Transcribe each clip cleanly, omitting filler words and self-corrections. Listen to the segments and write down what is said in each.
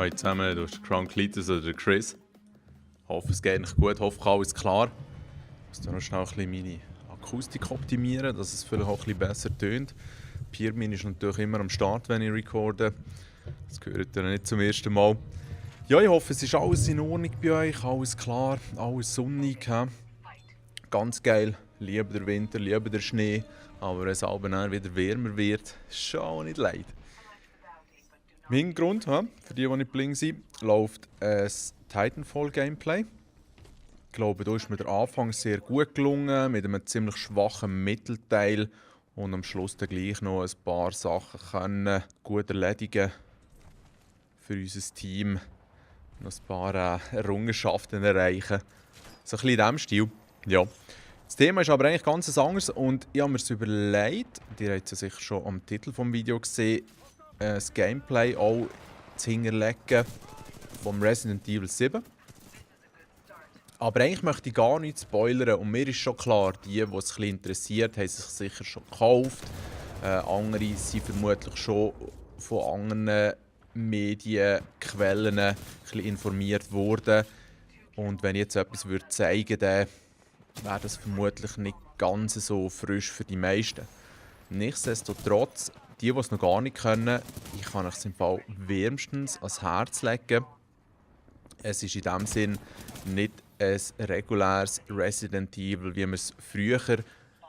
Hallo zusammen, du bist Crown Cletus oder Chris. Ich hoffe, es geht euch gut, hoffe, alles klar. Ich muss da noch schnell ein bisschen meine Akustik optimieren, dass es vielleicht auch ein bisschen besser tönt. Pirmin ist natürlich immer am Start, wenn ich recorde. Das gehört ja nicht zum ersten Mal. Ja, ich hoffe, es ist alles in Ordnung bei euch, alles klar, alles sonnig. Ganz geil, liebe den Winter, liebe den Schnee. Aber wenn es abends wieder wärmer wird, ist schon auch nicht leid. Im Hintergrund, für die nicht blind sind, läuft ein Titanfall-Gameplay. Ich glaube, da ist mir der Anfang sehr gut gelungen, mit einem ziemlich schwachen Mittelteil. Und am Schluss dann gleich noch ein paar Sachen können gut erledigen für unser Team. Noch ein paar Errungenschaften erreichen. So ein bisschen in diesem Stil. Ja. Das Thema ist aber eigentlich ganz anderes und ich habe mir es überlegt, ihr habt es ja sicher schon am Titel des Videos gesehen, das Gameplay auch zu hinterlegen vom Resident Evil 7. Aber eigentlich möchte ich gar nicht spoilern und mir ist schon klar, die es ein bisschen interessiert, haben sich sicher schon gekauft. Andere sind vermutlich schon von anderen Medienquellen ein bisschen informiert worden. Und wenn ich jetzt etwas zeigen würde, dann wäre das vermutlich nicht ganz so frisch für die meisten. Nichtsdestotrotz, die es noch gar nicht können, ich kann euch im Fall wärmstens ans Herz legen. Es ist in dem Sinn nicht ein reguläres Resident Evil, wie man es früher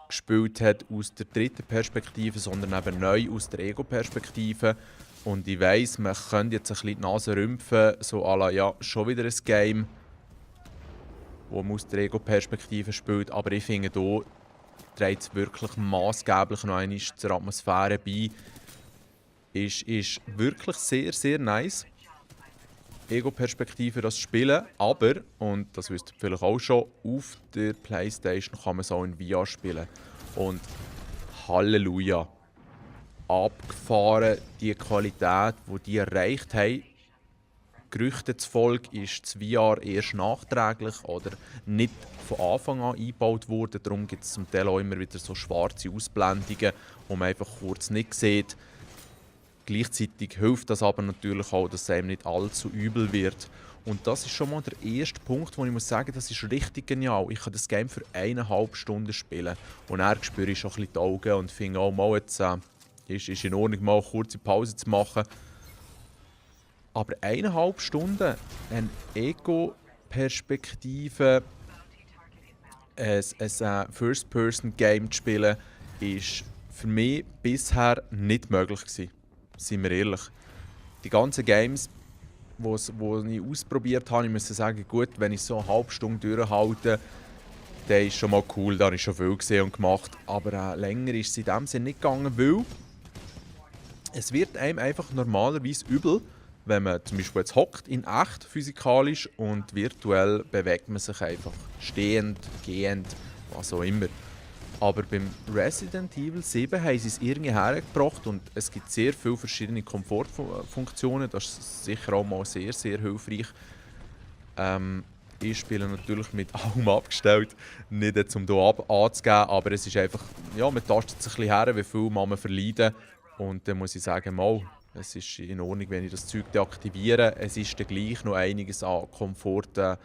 gespielt hat aus der dritten Perspektive, sondern eben neu aus der Ego-Perspektive. Und ich weiss, man könnte jetzt ein bisschen die Nase rümpfen, so à la, ja, schon wieder ein Game, wo man aus der Ego-Perspektive spielt. Aber ich finde, hier trägt es wirklich maßgeblich noch einmal zur Atmosphäre bei. Ist wirklich sehr, sehr nice. Ego-Perspektive das Spielen, aber, und das wisst ihr vielleicht auch schon, auf der Playstation kann man es auch in VR spielen. Und Halleluja! Abgefahren, die Qualität, die die erreicht haben. Gerüchten zufolge ist das VR erst nachträglich oder nicht von Anfang an eingebaut worden. Darum gibt es zum Teil auch immer wieder so schwarze Ausblendungen, wo man einfach kurz nicht sieht. Gleichzeitig hilft das aber natürlich auch, dass es einem nicht allzu übel wird. Und das ist schon mal der erste Punkt, wo ich muss sagen, das ist richtig genial. Ich kann das Game für 1,5 Stunden spielen. Und dann spüre ich schon ein bisschen die Augen und finde auch mal, jetzt ist in Ordnung, mal eine kurze Pause zu machen. Aber 1,5 Stunden eine Ego-Perspektive, ein First-Person-Game zu spielen, ist für mich bisher nicht möglich gewesen. Seien wir ehrlich. Die ganzen Games, die ich ausprobiert habe, ich muss sagen, gut, wenn ich so eine halbe Stunde durchhalte, dann ist schon mal cool, da habe ich schon viel gesehen und gemacht. Aber länger ist es in dem Sinne nicht gegangen, weil es wird einem einfach normalerweise übel, wenn man zum Beispiel jetzt hockt, in echt physikalisch und virtuell bewegt man sich einfach. Stehend, gehend, was auch immer. Aber beim Resident Evil 7 haben sie es irgendwie hergebracht und es gibt sehr viele verschiedene Komfortfunktionen. Das ist sicher auch mal sehr, sehr hilfreich. Ich spiele natürlich mit allem abgestellt, nicht jetzt, um hier anzugeben, aber es ist einfach, ja, man tastet sich ein bisschen her, wie viel man verleiden. Und dann muss ich sagen, mal, es ist in Ordnung, wenn ich das Zeug deaktiviere. Es ist dann gleich noch einiges an Komfort.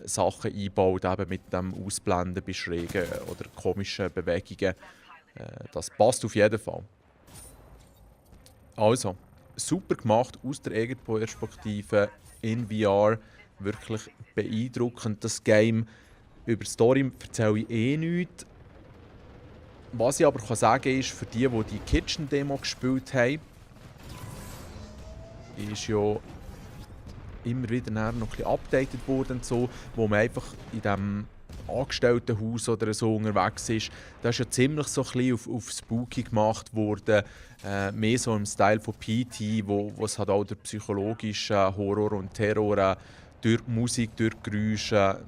Sachen einbaut, eben mit dem Ausblenden bei schrägen oder komischen Bewegungen. Das passt auf jeden Fall. Also, super gemacht aus der Ego-Perspektive in VR. Wirklich beeindruckend, das Game. Über die Story erzähle ich eh nichts. Was ich aber sagen kann, ist, für die Kitchen-Demo gespielt haben, ist ja immer wieder noch ein bisschen updated worden, so, wo man einfach in diesem Angestelltenhaus oder so unterwegs ist. Das ist ja ziemlich so ein bisschen auf Spooky gemacht worden, mehr so im Style von PT, wo es halt auch der psychologische Horror und Terror durch die Musik, durch die Geräusche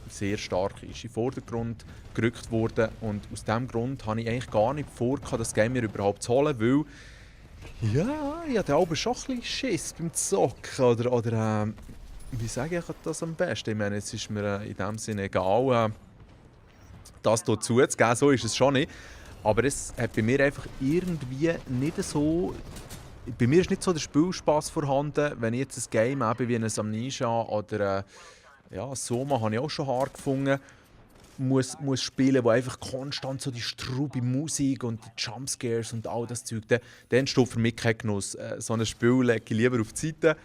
sehr stark ist in den Vordergrund gerückt worden. Und aus diesem Grund habe ich eigentlich gar nicht vor, das Game mir überhaupt zu holen, weil ja, ich hatte aber schon ein bisschen Schiss beim Zocken. Oder wie sage ich das am besten? Ich meine, es ist mir in dem Sinne egal, das hier zuzugeben, so ist es schon nicht. Aber es hat bei mir einfach irgendwie nicht so bei mir ist nicht so der Spielspaß vorhanden, wenn ich jetzt ein Game eben wie ein Amnesia oder ja, Soma habe ich auch schon hart gefunden, muss spielen, wo einfach konstant so die strube Musik und die Jumpscares und all das Zeug, dann steht für mich kein Genuss. So ein Spiel lege ich lieber auf die Seite.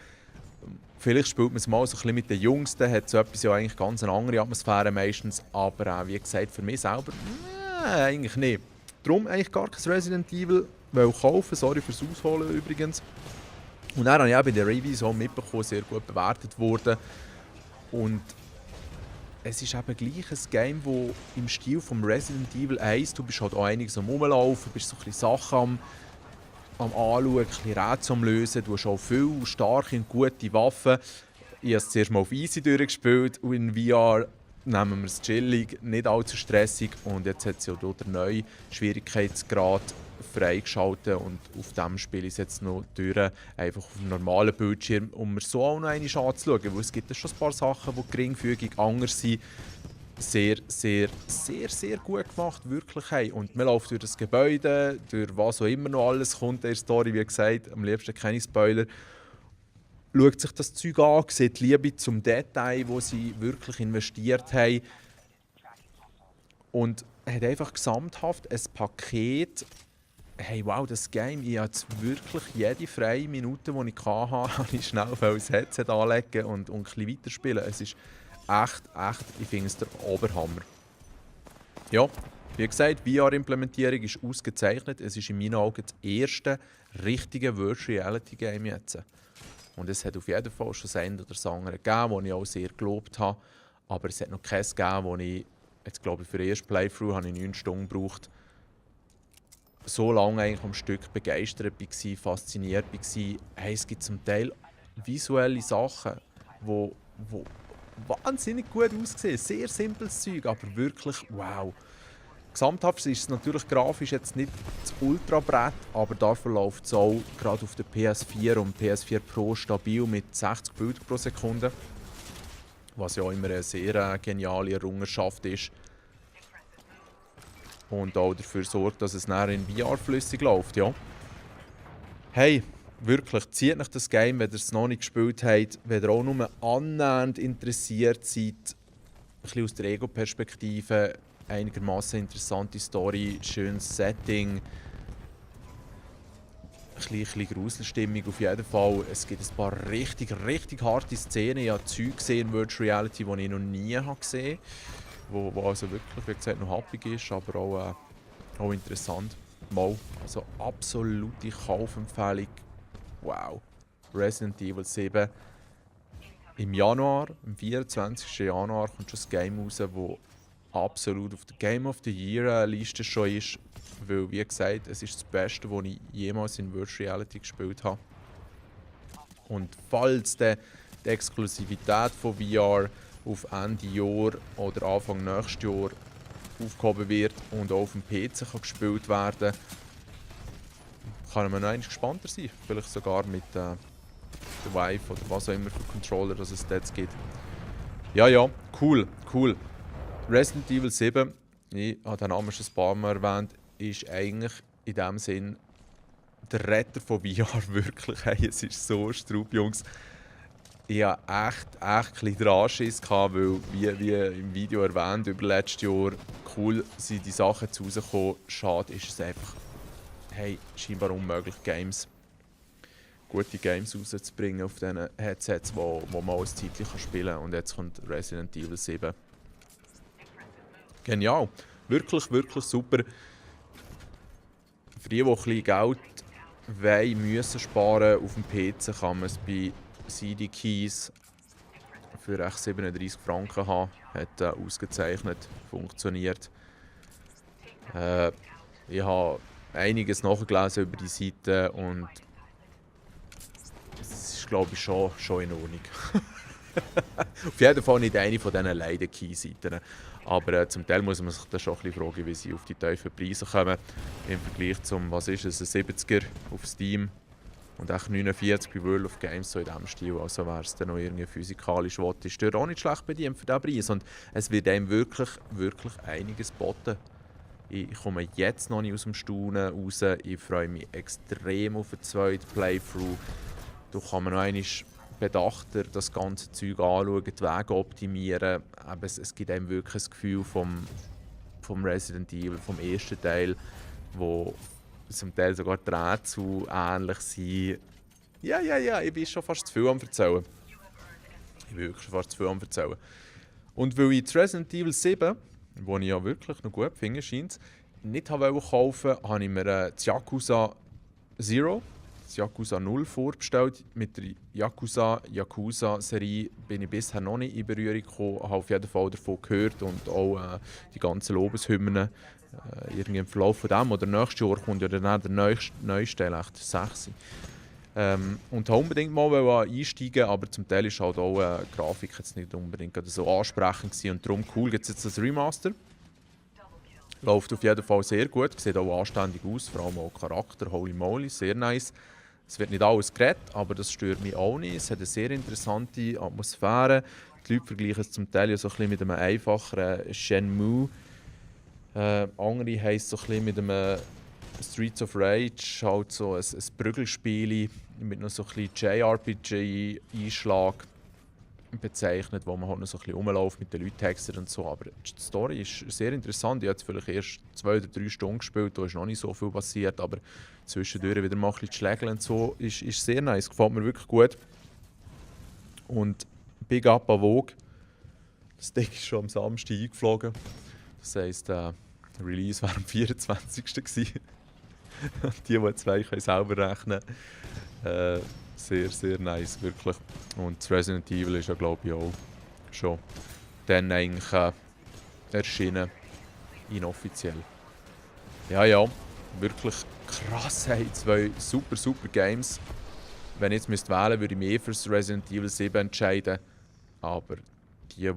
Vielleicht spielt man es mal so ein bisschen mit den Jungs, dann hat so etwas ja eigentlich ganz eine andere Atmosphäre meistens, aber wie gesagt, für mich selber, eigentlich nicht. Darum eigentlich gar kein Resident Evil kaufen, sorry fürs Ausholen übrigens. Und dann habe ich auch bei den Reviews auch mitbekommen, sehr gut bewertet wurde. Und es ist eben gleich ein Game, das im Stil von Resident Evil 1, du bist halt auch einiges am Rumlaufen, bist so ein bisschen Sachen am Anschauen, ein bisschen Rätsel am Lösen, du hast auch viele starke und gute Waffen. Ich habe es zuerst mal auf Easy durchgespielt und in VR nehmen wir es chillig, nicht allzu stressig und jetzt hat sie ja den neuen Schwierigkeitsgrad freigeschaltet und auf dem spiele ich es jetzt noch durch, einfach auf dem normalen Bildschirm, um mir so auch noch einmal anzuschauen, weil es gibt ja schon ein paar Sachen, die geringfügig anders sind. Sehr, sehr, sehr, sehr gut gemacht, wirklich. Hey. Und man läuft durch das Gebäude, durch was auch immer noch alles kommt in der Story, wie gesagt, am liebsten keine Spoiler. Schaut sich das Zeug an, sieht die Liebe zum Detail, wo sie wirklich investiert haben. Und hat einfach gesamthaft ein Paket. Hey, wow, das Game, ich habe jetzt wirklich jede freie Minute, die ich hatte, habe ich schnell auf das Headset anlegen und ein bisschen weiterspielen. Es ist echt, ich finde es der Oberhammer. Ja, wie gesagt, VR-Implementierung ist ausgezeichnet. Es ist in meinen Augen das erste richtige Virtual Reality Game jetzt. Und es hat auf jeden Fall schon das eine oder das andere gegeben, das ich auch sehr gelobt habe. Aber es hat noch keins gegeben, wo ich, jetzt glaube ich, für den ersten Playthrough habe ich 9 Stunden gebraucht, so lange eigentlich am Stück begeistert war, fasziniert war. Hey, es gibt zum Teil visuelle Sachen, die wahnsinnig gut aussehen. Sehr simples Zeug, aber wirklich wow. Gesamthaft ist es natürlich grafisch jetzt nicht das Ultrabrett, aber dafür läuft es auch gerade auf der PS4 und PS4 Pro stabil mit 60 Bilder pro Sekunde. Was ja auch immer eine sehr geniale Errungenschaft ist. Und auch dafür sorgt, dass es nachher in VR flüssig läuft, ja. Hey, wirklich, zieht euch das Game, wenn ihr es noch nicht gespielt habt, wenn ihr auch nur annähernd interessiert seid, ein bisschen aus der Ego-Perspektive, einigermaßen interessante Story, schönes Setting, ein bisschen Gruselstimmung auf jeden Fall. Es gibt ein paar richtig harte Szenen. Ich habe Zeug gesehen in Virtual Reality, die ich noch nie gesehen habe, wo also wirklich, wie gesagt, noch happig ist, aber auch interessant. Mal, also absolute Kaufempfehlung. Wow. Resident Evil 7. Im Januar, am 24. Januar, kommt schon das Game raus, das absolut auf der Game of the Year Liste schon ist. Weil, wie gesagt, es ist das Beste, was ich jemals in Virtual Reality gespielt habe. Und falls die Exklusivität von VR auf Ende Jahr oder Anfang nächstes Jahr aufgehoben wird und auch auf dem PC kann gespielt werden, kann man noch einmal gespannter sein. Vielleicht sogar mit der Vive oder was auch immer für Controller das es dort gibt. Ja, cool. Resident Evil 7, ich habe den Namen schon ein paar Mal erwähnt, ist eigentlich in dem Sinn der Retter von VR wirklich. Hey, es ist so straub, Jungs. Ich hatte echt ein bisschen Anschiss, weil, wie im Video erwähnt, über letztes Jahr cool sind die Sachen zu rausgekommen. Schade ist es einfach, hey, scheinbar unmöglich, gute Games rauszubringen auf diesen Headsets, wo man alles zeitlich spielen kann. Und jetzt kommt Resident Evil 7. Genial. Wirklich super. Für die ein bisschen Geld müssen sparen auf dem PC, kann man es bei CD Keys für echt 37 Franken haben. Hat ausgezeichnet, funktioniert. Ich habe einiges nachgelesen über die Seite und es ist, glaube ich, schon in Ordnung. Auf jeden Fall nicht eine von diesen Leiden-Key-Seiten. Aber zum Teil muss man sich dann schon ein bisschen fragen, wie sie auf die tiefen Preise kommen. Im Vergleich zum, was ist es, ein 70er auf Steam und echt 49 bei World of Games, so in diesem Stil. Also wäre es dann noch irgendwie physikalisch will, ist dort auch nicht schlecht bedient für diesen Preis. Und es wird einem wirklich einiges geboten. Ich komme jetzt noch nicht aus dem Staunen raus. Ich freue mich extrem auf den zweiten Playthrough. Da kann man noch einmal bedachter das ganze Zeug anschauen, die Wege optimieren. Aber es gibt einem wirklich das Gefühl vom Resident Evil, vom ersten Teil, wo zum Teil sogar die Rätsel ähnlich sind. Ja, ich bin schon fast zu viel am Erzählen. Ich bin wirklich schon fast zu viel am Erzählen. Und weil ich das Resident Evil 7, das ich ja wirklich noch gut finde, scheint nicht kaufen wollte, habe ich mir das Yakuza Zero, das Yakuza 0 vorbestellt. Mit der Yakuza-Serie bin ich bisher noch nicht in Berührung gekommen. Ich habe auf jeden Fall davon gehört und auch die ganzen Lobeshymnen. Irgendwie im Verlauf von dem oder nächstes Jahr kommt ja dann der neueste Teil, der 6. Und habe unbedingt mal einsteigen, aber zum Teil ist halt auch die Grafik jetzt nicht unbedingt so ansprechend gewesen. Und darum cool gibt es jetzt das Remaster. Läuft auf jeden Fall sehr gut, sieht auch anständig aus, vor allem auch Charakter, holy moly, sehr nice. Es wird nicht alles geredet, aber das stört mich auch nicht. Es hat eine sehr interessante Atmosphäre. Die Leute vergleichen es zum Teil ja so ein bisschen mit einem einfacheren Shenmue. Andere heisst so ein bisschen mit einem Streets of Rage, halt so ein Prügelspiel mit noch so ein bisschen JRPG-Einschlag bezeichnet, wo man halt noch so ein bisschen rumläuft mit den Leuten und so. Aber die Story ist sehr interessant. Ich habe jetzt vielleicht erst 2 oder 3 Stunden gespielt, da ist noch nicht so viel passiert, aber zwischendurch wieder mal ein bisschen schlägeln und so ist sehr nice, gefällt mir wirklich gut. Und Big Up an Vogue, das Ding ist schon am Samstag eingeflogen. Das heisst, Release war am 24. gewesen. Die 2 können selber rechnen. Sehr, sehr nice, wirklich. Und das Resident Evil ist ja, glaube ich, auch schon dann eigentlich erschienen, inoffiziell. Ja, wirklich krass, hey, 2 super Games. Wenn ich jetzt wählen müsste, würde ich mich für das Resident Evil 7 entscheiden. Aber die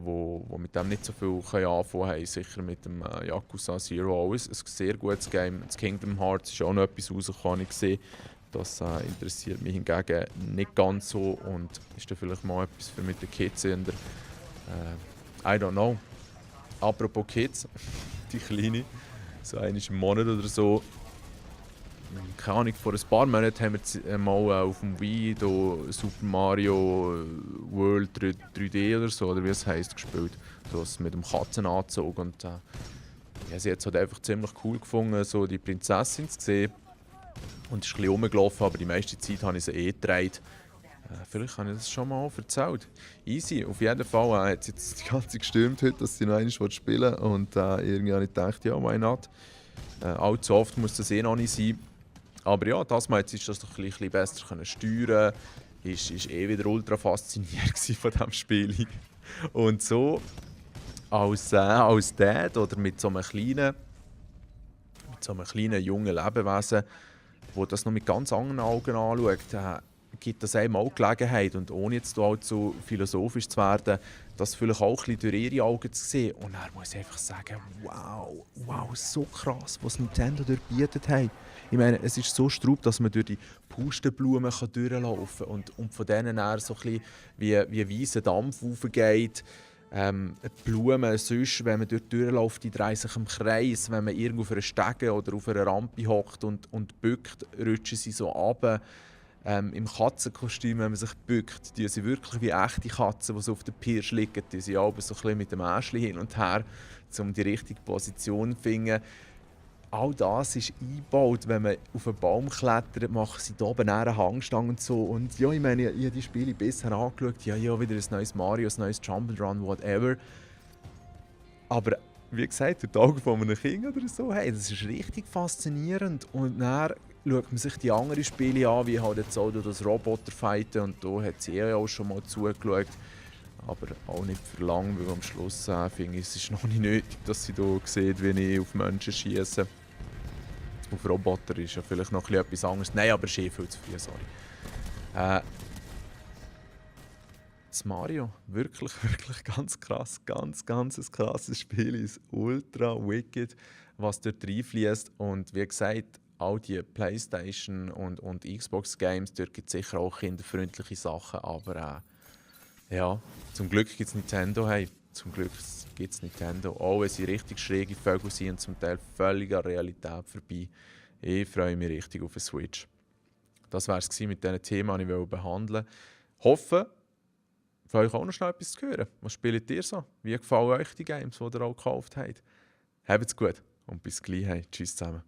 mit dem nicht so viel anfangen können, haben sicher mit dem Yakuza Zero auch ein sehr gutes Game. Das Kingdom Hearts ist auch noch etwas rausgekommen, ich gesehen. Das interessiert mich hingegen nicht ganz so und ist dann vielleicht mal etwas für mit den Kids in der I don't know. Apropos Kids, die Kleine, so einmal im Monat oder so, keine Ahnung, vor ein paar Monaten haben wir mal auf dem Wii da Super Mario World 3D oder so, oder wie es heisst, gespielt. Das mit dem Katzenanzug und ja, sie hat es halt einfach ziemlich cool gefunden, so die Prinzessin zu sehen. Und ist ein bisschen rumgelaufen, aber die meiste Zeit habe ich sie gedreht. Vielleicht habe ich das schon mal erzählt. Easy, auf jeden Fall hat sie jetzt die ganze Zeit gestürmt heute, dass sie noch einmal spielen will. Und irgendwie habe ich gedacht, ja, why not? Allzu oft muss das noch nicht sein. Aber ja, das Mal ist das doch ein bisschen besser steuern. Ist wieder ultra fasziniert von diesem Spiel. Und so als Dad oder mit so einem kleinen jungen Lebewesen, wo das noch mit ganz anderen Augen anschaut, gibt das einem auch Gelegenheit, und ohne jetzt allzu philosophisch zu werden, das vielleicht auch ein bisschen durch ihre Augen zu sehen. Und er muss einfach sagen, wow, so krass, was Nintendo dort bietet. Hey. Ich meine, es ist so straub, dass man durch die Pusteblumen durchlaufen kann und von denen her so ein bisschen wie weißer Dampf aufgeht. Die Blumen sonst, wenn man dort durchläuft, die drehen sich im Kreis. Wenn man irgendwo auf einer Stege oder auf einer Rampe hockt und bückt, rutschen sie so runter. Im Katzenkostüm, wenn man sich bückt, die sind wirklich wie echte Katzen, die so auf der Pirsch liegen. Die sind aber so ein bisschen mit dem Äschli hin und her, um die richtige Position zu finden. All das ist eingebaut. Wenn man auf einen Baum klettert, machen sie da oben eine Hangstange und so. Und ja, ich meine, ich habe die Spiele bisher angeschaut. Ja, wieder ein neues Mario, ein neues Jump Run, whatever. Aber wie gesagt, durch die Augen von einem Kind oder so, hey, das ist richtig faszinierend. Und dann schaut man sich die anderen Spiele an, wie halt jetzt auch das Roboter-Fighten. Und da hat sie auch schon mal zugeschaut. Aber auch nicht für lang, weil am Schluss finde ich, es ist noch nicht nötig, dass sie hier sieht, wie ich auf Menschen schiesse. Auf Roboter ist ja vielleicht noch etwas anderes. Nein, aber es ist viel zu früh, sorry. Das Mario, wirklich ganz krass, ganz ein krasses Spiel, ist ultra wicked, was dort reinfließt. Und wie gesagt, all die Playstation und Xbox Games, dort gibt es sicher auch kinderfreundliche Sachen, aber ja, zum Glück gibt es Nintendo, hey. zum Glück gibt es Nintendo. Auch wenn sie richtig schräge Vögel sind und zum Teil völlig an Realität vorbei. Ich freue mich richtig auf eine Switch. Das war es mit diesen Themen, die ich behandeln wollte. Hoffe, von euch auch noch schnell etwas zu hören. Was spielt ihr so? Wie gefallen euch die Games, die ihr auch gekauft habt? Habt's gut und bis gleich. Tschüss zusammen.